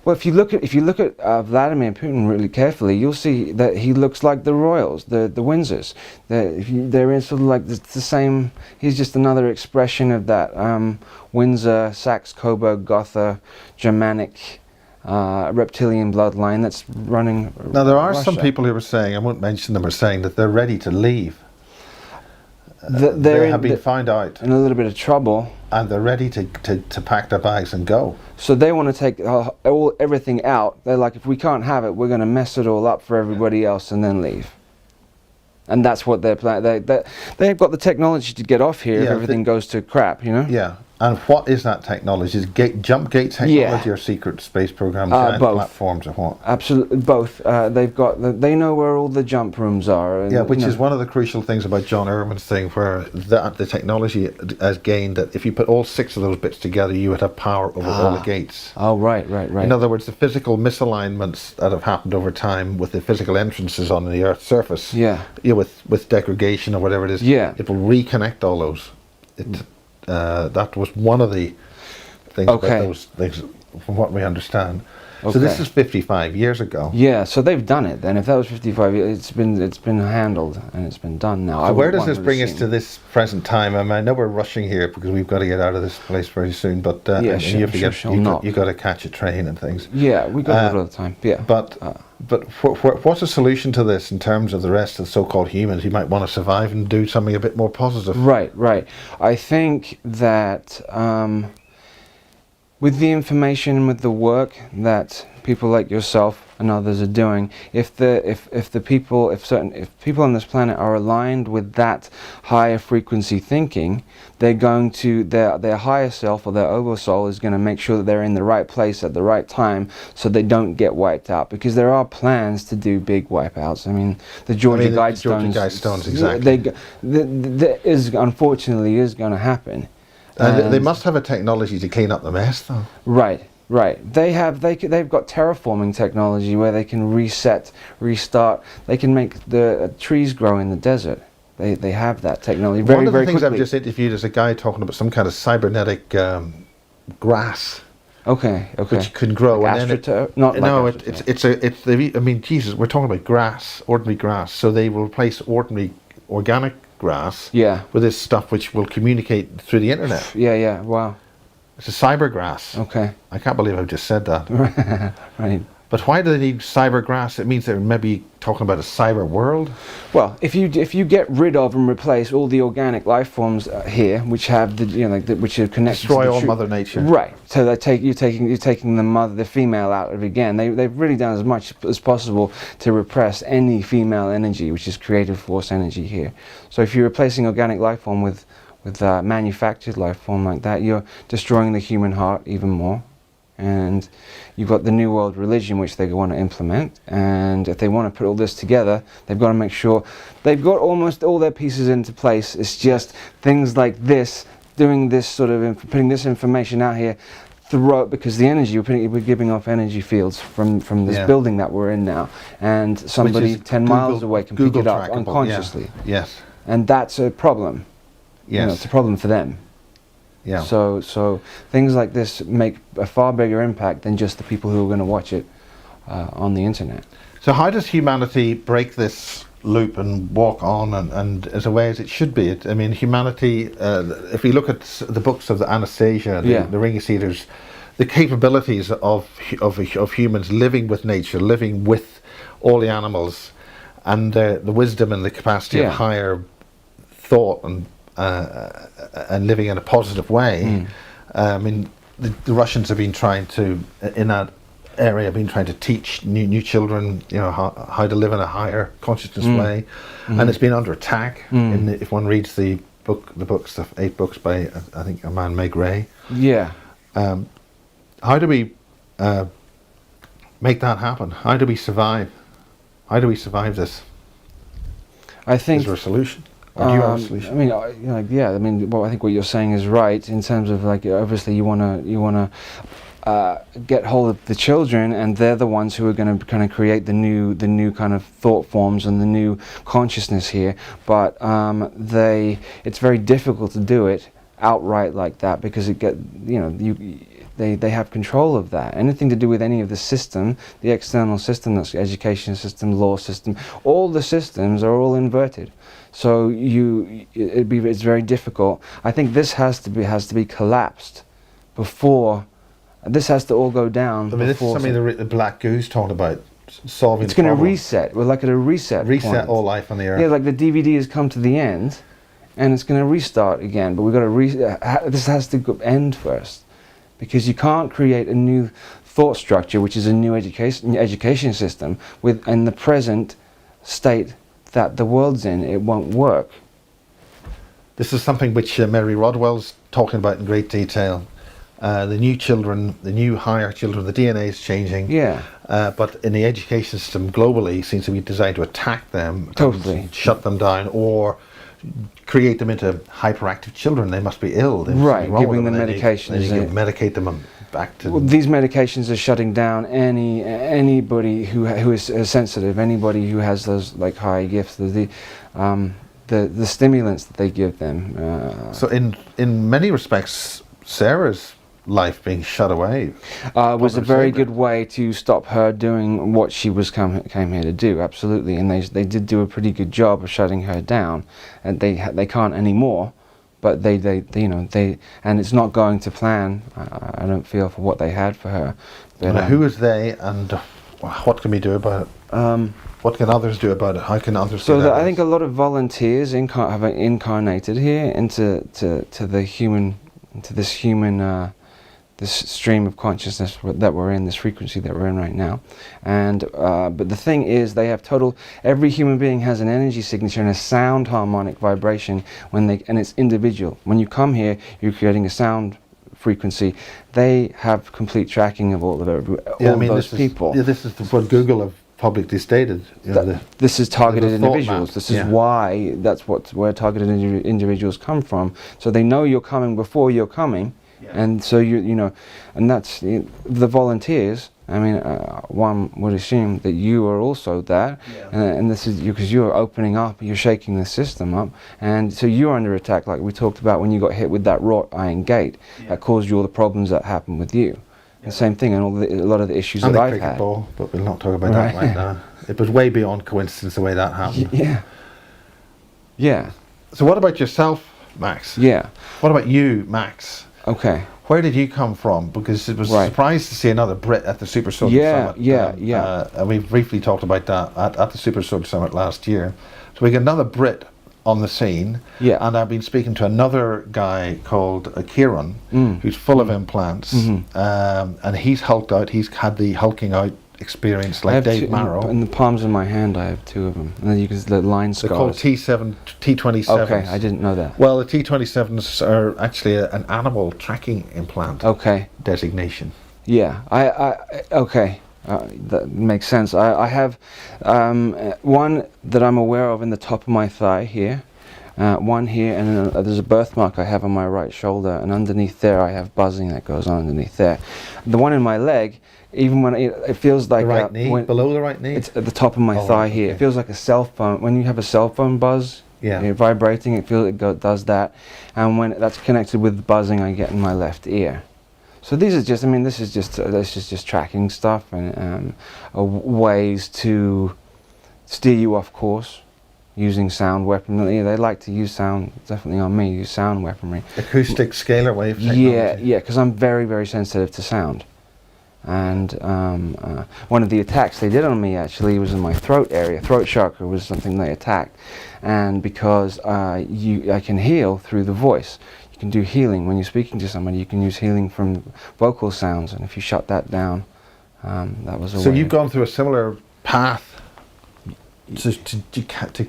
Speaker 2: Well, if you look at Vladimir Putin really carefully, you'll see that he looks like the royals, the Windsors. They're in sort of like the same. He's just another expression of that Windsor, Saxe-Coburg, Gotha, Germanic, reptilian bloodline that's running.
Speaker 1: Now there are
Speaker 2: Russia.
Speaker 1: some people who are saying, I won't mention them, are saying that they're ready to leave.
Speaker 2: They
Speaker 1: have been found out
Speaker 2: in a little bit of trouble,
Speaker 1: and they're ready to pack their bags and go.
Speaker 2: So they want to take everything out. They're like, if we can't have it, we're going to mess it all up for everybody else and then leave. And that's what they're planning. They've got the technology to get off here if everything goes to crap, you know?
Speaker 1: Yeah. And what is that technology? Is jump gate technology or secret space program, giant platforms, or what? Absolutely,
Speaker 2: both. They know where all the jump rooms are. And,
Speaker 1: which is one of the crucial things about John Irwin's thing, where the technology has gained that if you put all 6 of those bits together, you would have power over all the gates.
Speaker 2: Oh, right.
Speaker 1: In other words, the physical misalignments that have happened over time with the physical entrances on the Earth's surface, with degradation or whatever it is, it will reconnect all those. That was one of the things about those things, from what we understand. So this is 55 years ago.
Speaker 2: Yeah, so they've done it then. If that was 55 years, it's been handled and it's been done now.
Speaker 1: So where does this bring us to this present time? I mean, I know we're rushing here because we've got to get out of this place very soon, but you've got to catch a train and things.
Speaker 2: Yeah, we got it all the time. Yeah.
Speaker 1: But what's the solution to this in terms of the rest of the so-called humans who might want to survive and do something a bit more positive?
Speaker 2: Right. I think that with the information and with the work that people like yourself and others are doing, if people on this planet are aligned with that higher frequency thinking, they're going to their higher self or their oversoul is going to make sure that they're in the right place at the right time, so they don't get wiped out. Because there are plans to do big wipeouts. I mean, the Georgia Guidestones,
Speaker 1: exactly.
Speaker 2: That is unfortunately is going to happen.
Speaker 1: They must have a technology to clean up the mess, though.
Speaker 2: Right. They've got terraforming technology where they can reset, restart. They can make the trees grow in the desert. They have that technology very,
Speaker 1: One of the
Speaker 2: very
Speaker 1: things
Speaker 2: quickly.
Speaker 1: I've just interviewed is a guy talking about some kind of cybernetic grass.
Speaker 2: Okay.
Speaker 1: Which can grow.
Speaker 2: Like
Speaker 1: and
Speaker 2: I
Speaker 1: mean, Jesus, we're talking about grass, ordinary grass. So they will replace ordinary organic grass with this stuff which will communicate through the internet.
Speaker 2: Yeah. Wow.
Speaker 1: It's a cyber grass.
Speaker 2: Okay.
Speaker 1: I can't believe I've just said that.
Speaker 2: Right.
Speaker 1: But why do they need cyber grass? It means they're maybe talking about a cyber world.
Speaker 2: Well, if you get rid of and replace all the organic life forms here, which have which are connected,
Speaker 1: destroy
Speaker 2: to
Speaker 1: all Mother Nature.
Speaker 2: Right. So you're taking the female out of it again. They've really done as much as possible to repress any female energy, which is creative force energy here. So if you're replacing organic life form with manufactured life form like that, you're destroying the human heart even more. And you've got the New World religion, which they want to implement. And if they want to put all this together, they've got to make sure they've got almost all their pieces into place. It's just things like this, doing this sort of, putting this information out here, because the energy we're giving off energy fields from this building that we're in now, and somebody 10 miles away can pick it up unconsciously.
Speaker 1: Yeah. Yes.
Speaker 2: And that's a problem.
Speaker 1: Yes.
Speaker 2: It's a problem for them.
Speaker 1: Yeah.
Speaker 2: So things like this make a far bigger impact than just the people who are going to watch it on the internet.
Speaker 1: So how does humanity break this loop and walk on and as a way as it should be? I mean, humanity, if we look at the books of the Anastasia, the Ring of Cedars, the capabilities of humans living with nature, living with all the animals, and the wisdom and the capacity of higher thought and living in a positive way. I mean, the Russians have been trying to, in that area, have been trying to teach new children, how to live in a higher consciousness way, and it's been under attack. If one reads the 8 books by I think a man Meg.
Speaker 2: Yeah.
Speaker 1: How do we make that happen? How do we survive? How do we survive this?
Speaker 2: I think.
Speaker 1: Is there a solution? Or do you have a solution?
Speaker 2: I mean, I mean, I think what you're saying is right in terms of obviously you wanna get hold of the children, and they're the ones who are going to kind of create the new kind of thought forms and the new consciousness here. But it's very difficult to do it outright like that, because they have control of that. Anything to do with any of the system, the external system, that's the education system, law system, all the systems are all inverted. So it's very difficult. I think this has to be collapsed before. This has to all go down.
Speaker 1: I mean, this is something the Black Goose talked about, solving.
Speaker 2: It's going to reset. We're like at a reset.
Speaker 1: Reset
Speaker 2: point.
Speaker 1: all life on the earth.
Speaker 2: Yeah, like the DVD has come to the end, and it's going to restart again. But we've got to this has to end first, because you can't create a new thought structure, which is a new education system, in the present state that the world's in. It won't work.
Speaker 1: This is something which Mary Rodwell's talking about in great detail. The new children, the new higher children, the DNA is changing.
Speaker 2: Yeah.
Speaker 1: But in the education system globally, seems to be designed to attack them,
Speaker 2: totally,
Speaker 1: shut them down, or create them into hyperactive children. They must be ill.
Speaker 2: Right, giving them medications.
Speaker 1: They need to medicate them back to.
Speaker 2: Well, these medications are shutting down anybody who is sensitive, anybody who has those high gifts. The stimulants that they give them.
Speaker 1: So in many respects, Sarah's life being shut away
Speaker 2: was a very good way to stop her doing what she came here to do. Absolutely, and they did do a pretty good job of shutting her down, and they can't anymore. But they and it's not going to plan. I don't feel, for what they had for her. But,
Speaker 1: who is they, and what can we do about it? What can others do about it? How can others?
Speaker 2: So I think a lot of volunteers have incarnated here into this human this stream of consciousness that we're in, this frequency that we're in right now. And but the thing is, they have every human being has an energy signature and a sound harmonic vibration and it's individual. When you come here, you're creating a sound frequency. They have complete tracking of all those people.
Speaker 1: This is what Google have publicly stated.
Speaker 2: This is targeted individuals.
Speaker 1: Map.
Speaker 2: This is why where targeted individuals come from. So they know you're coming before you're coming. And so and that's the volunteers. I mean, one would assume that you are also that, and this is because you're opening up, you're shaking the system up, and so you're under attack, like we talked about when you got hit with that wrought iron gate that caused you all the problems that happened with you. The same thing, and a lot of the issues
Speaker 1: and
Speaker 2: that
Speaker 1: the
Speaker 2: I've
Speaker 1: cricket
Speaker 2: had.
Speaker 1: ball, but we'll not talk about that right now. It was way beyond coincidence the way that happened.
Speaker 2: Yeah.
Speaker 1: So what about yourself, Max?
Speaker 2: Yeah.
Speaker 1: What about you, Max?
Speaker 2: Okay.
Speaker 1: Where did you come from? Because it was a surprise to see another Brit at the Super Soul Summit. And we briefly talked about that at the Super Soul Summit last year. So we got another Brit on the scene.
Speaker 2: Yeah.
Speaker 1: And I've been speaking to another guy called Kieran, who's full of implants. And he's hulked out. He's had the hulking out experience like Dave Marrow.
Speaker 2: In the palms of my hand, I have two of them. And then you can see the line scars.
Speaker 1: They're called T27s.
Speaker 2: Okay, I didn't know that.
Speaker 1: Well, the T27s are actually an animal tracking implant.
Speaker 2: Okay.
Speaker 1: Designation.
Speaker 2: Yeah, okay. That makes sense. I have one that I'm aware of in the top of my thigh here, one here, and there's a birthmark I have on my right shoulder, and underneath there I have buzzing that goes on underneath there. The one in my leg, even when it feels like
Speaker 1: the right knee, below the right knee?
Speaker 2: It's at the top of my thigh here. It feels like a cell phone. When you have a cell phone buzz, you're vibrating, does that. And when that's connected with the buzzing I get in my left ear. So these are just, this is just tracking stuff and ways to steer you off course using sound weaponry. They like to use sound, definitely on me, use sound weaponry.
Speaker 1: Acoustic scalar wave technology.
Speaker 2: Yeah, because I'm very, very sensitive to sound. And one of the attacks they did on me actually was in my throat area. Throat chakra was something they attacked. And because I can heal through the voice. You can do healing. When you're speaking to somebody, you can use healing from vocal sounds. And if you shut that down, that was a way.
Speaker 1: So you've gone through a similar path to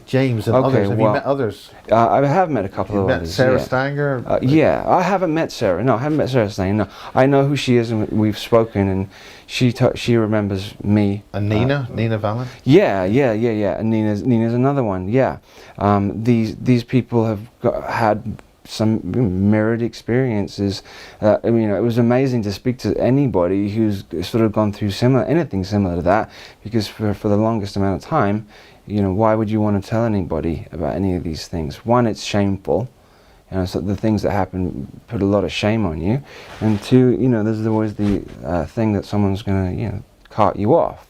Speaker 1: James and others. Have you met others?
Speaker 2: I have met a couple of others.
Speaker 1: Met Sarah Stanger?
Speaker 2: I haven't met Sarah. No, I haven't met Sarah Stanger. No, I know who she is, and we've spoken, and she remembers me.
Speaker 1: And Nina Valen?
Speaker 2: Yeah. And Nina's another one. Yeah, these people have had some mirrored experiences. It was amazing to speak to anybody who's sort of gone through anything similar to that, because for the longest amount of time, why would you want to tell anybody about any of these things? One, it's shameful. So the things that happen put a lot of shame on you, and two, there's always the thing that someone's going to cart you off.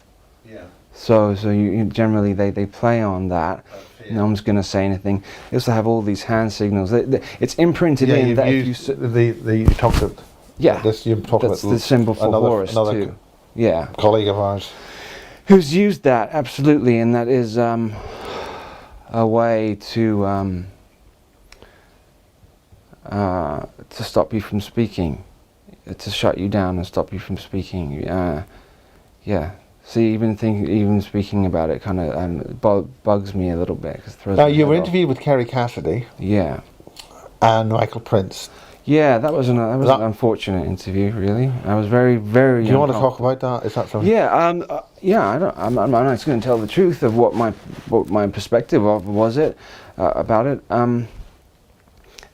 Speaker 2: Yeah. So you generally they play on that. No one's going to say anything. They also have all these hand signals. It's imprinted in that if
Speaker 1: you talked about. Yeah. You talked
Speaker 2: that's the symbol for Horus too. Yeah.
Speaker 1: Colleague of ours.
Speaker 2: Who's used that absolutely, and that is a way to stop you from speaking, to shut you down and stop you from speaking. Yeah. See, even speaking about it kind of bugs me a little bit.
Speaker 1: You were interviewed with Kerry Cassidy.
Speaker 2: Yeah.
Speaker 1: And Michael Prince.
Speaker 2: Yeah, that was an unfortunate interview, really. I was very, very.
Speaker 1: Do you want to talk about that? Is that something?
Speaker 2: Yeah. I'm not just going to tell the truth of what my perspective of about it.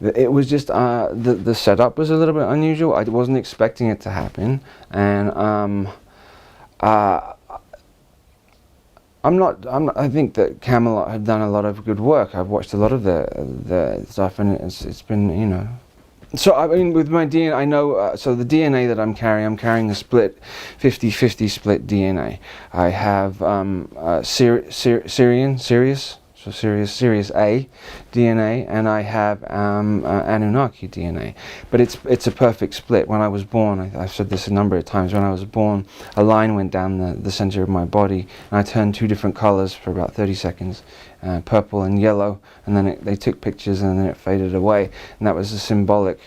Speaker 2: It was just the setup was a little bit unusual. I wasn't expecting it to happen, and I think that Camelot have done a lot of good work. I've watched a lot of the stuff, and it's been, So with my DNA, I know. So the DNA that I'm carrying a split, 50-50 split DNA. I have Sirius A DNA, and I have Anunnaki DNA. But it's a perfect split. When I was born, I've said this a number of times, when I was born, a line went down the center of my body, and I turned two different colors for about 30 seconds, purple and yellow, and then they took pictures, and then it faded away, and that was a symbolic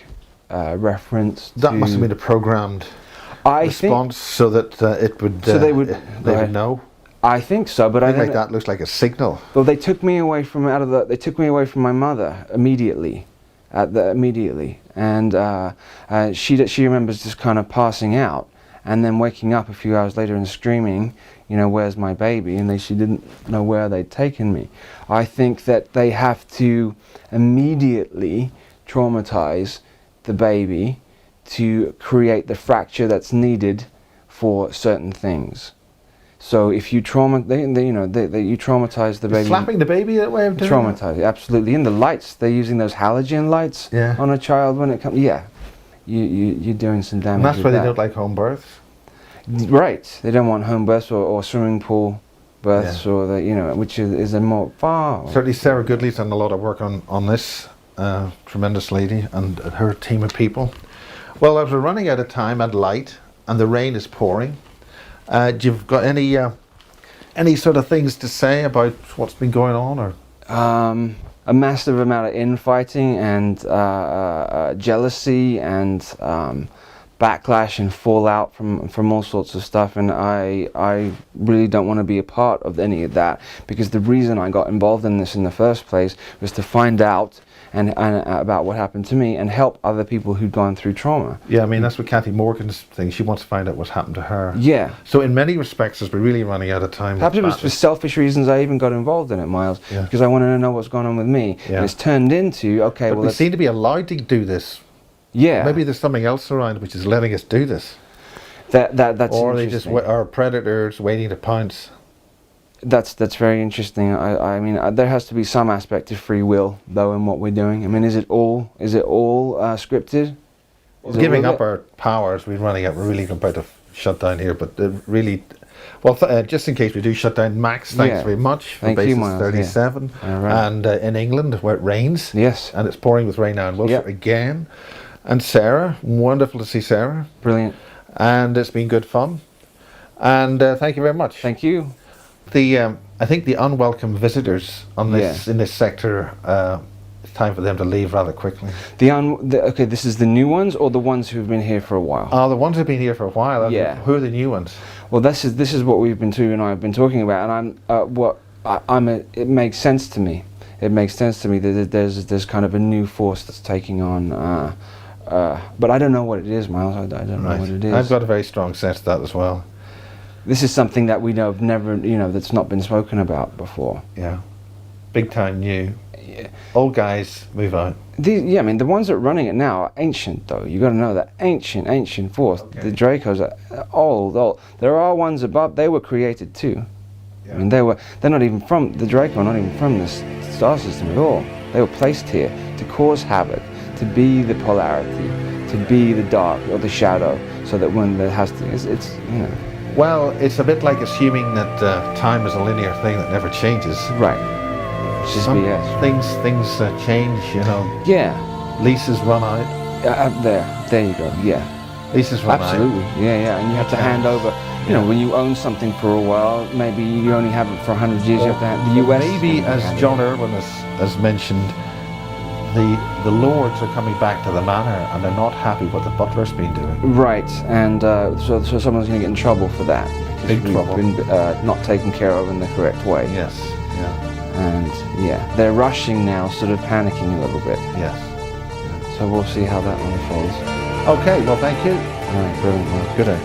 Speaker 2: reference.
Speaker 1: That must have been a programmed response, so that it would.
Speaker 2: So they would.
Speaker 1: They would know.
Speaker 2: I think so, but I
Speaker 1: think like that looks like a signal.
Speaker 2: Well, they took me away from They took me away from my mother immediately, and she remembers just kind of passing out, and then waking up a few hours later and screaming, you know, "Where's my baby?" And she didn't know where they'd taken me. I think that they have to immediately traumatize the baby to create the fracture that's needed for certain things. So if you you traumatize the baby.
Speaker 1: Slapping the baby that way of doing
Speaker 2: Traumatize, absolutely. In the lights, they're using those halogen lights on a child when it comes. Yeah, you're doing some damage.
Speaker 1: And that's why they don't like home births.
Speaker 2: Right, they don't want home births or swimming pool births, or which is a more far.
Speaker 1: Certainly, Sarah Goodley's done a lot of work on this. Tremendous lady and her team of people. Well, as we're running out of time and light, and the rain is pouring. Do you've got any sort of things to say about what's been going on, or?
Speaker 2: A massive amount of infighting and jealousy and backlash and fallout from all sorts of stuff, and I really don't want to be a part of any of that, because the reason I got involved in this in the first place was to find out and about what happened to me and help other people who'd gone through trauma.
Speaker 1: Yeah, I mean, that's what Kathy Morgan's thing. She wants to find out what's happened to her.
Speaker 2: Yeah.
Speaker 1: So in many respects, as we're really running out of time.
Speaker 2: Perhaps it was for selfish reasons I even got involved in it, Miles, because I wanted to know what's going on with me. Yeah. And it's turned into, okay,
Speaker 1: but we seem to be allowed to do this.
Speaker 2: Yeah.
Speaker 1: Maybe there's something else around which is letting us do this.
Speaker 2: That's
Speaker 1: or they just are predators waiting to pounce.
Speaker 2: That's very interesting. I mean, there has to be some aspect of free will, though, in what we're doing. I mean, is it all scripted?
Speaker 1: Giving up our powers, we're running out. We're really about to shut down here, but really, well, just in case we do shut down, Max, thanks very much for Basis 37, and in England where it rains, and it's pouring with rain now in Wiltshire again, and Sarah, wonderful to see Sarah,
Speaker 2: brilliant,
Speaker 1: and it's been good fun, and thank you very much.
Speaker 2: Thank you.
Speaker 1: I think the unwelcome visitors on this in this sector. It's time for them to leave rather quickly.
Speaker 2: Okay, this is the new ones or the ones who've been here for a while?
Speaker 1: Oh, the ones who've been here for a while.
Speaker 2: Yeah.
Speaker 1: Who are the new ones?
Speaker 2: Well, this is what we've been you and I have been talking about, and it makes sense to me. It makes sense to me that there's kind of a new force that's taking on. But I don't know what it is, Miles. I don't know what it is.
Speaker 1: I've got a very strong sense of that as well.
Speaker 2: This is something that we know never, that's not been spoken about before.
Speaker 1: Yeah, big time new. Yeah. Old guys move out.
Speaker 2: I mean, the ones that are running it now are ancient, though. You got to know that ancient force. Okay. The Dracos are old. There are ones above. They were created too. Yeah. I mean, they're not even from the Draco. Not even from this star system at all. They were placed here to cause havoc, to be the polarity, to be the dark or the shadow, so that when there has to, it's.
Speaker 1: Well, it's a bit like assuming that time is a linear thing that never changes.
Speaker 2: Right.
Speaker 1: Some things change,
Speaker 2: Yeah.
Speaker 1: Leases run out.
Speaker 2: There you go. Yeah.
Speaker 1: Leases run out.
Speaker 2: Absolutely. Yeah. And you have to hand over. When you own something for a while, maybe you only have it for 100 years. You have to hand the U.S.
Speaker 1: Maybe, as John Irwin has mentioned, the lords are coming back to the manor and they're not happy what the butler's been doing.
Speaker 2: Right, and so someone's going to get in trouble for that.
Speaker 1: Big trouble.
Speaker 2: Been not taken care of in the correct way.
Speaker 1: Yes. Yeah.
Speaker 2: And they're rushing now, sort of panicking a little bit.
Speaker 1: Yes.
Speaker 2: So we'll see how that unfolds.
Speaker 1: Okay, well, thank you.
Speaker 2: All right, brilliant.
Speaker 1: Good day.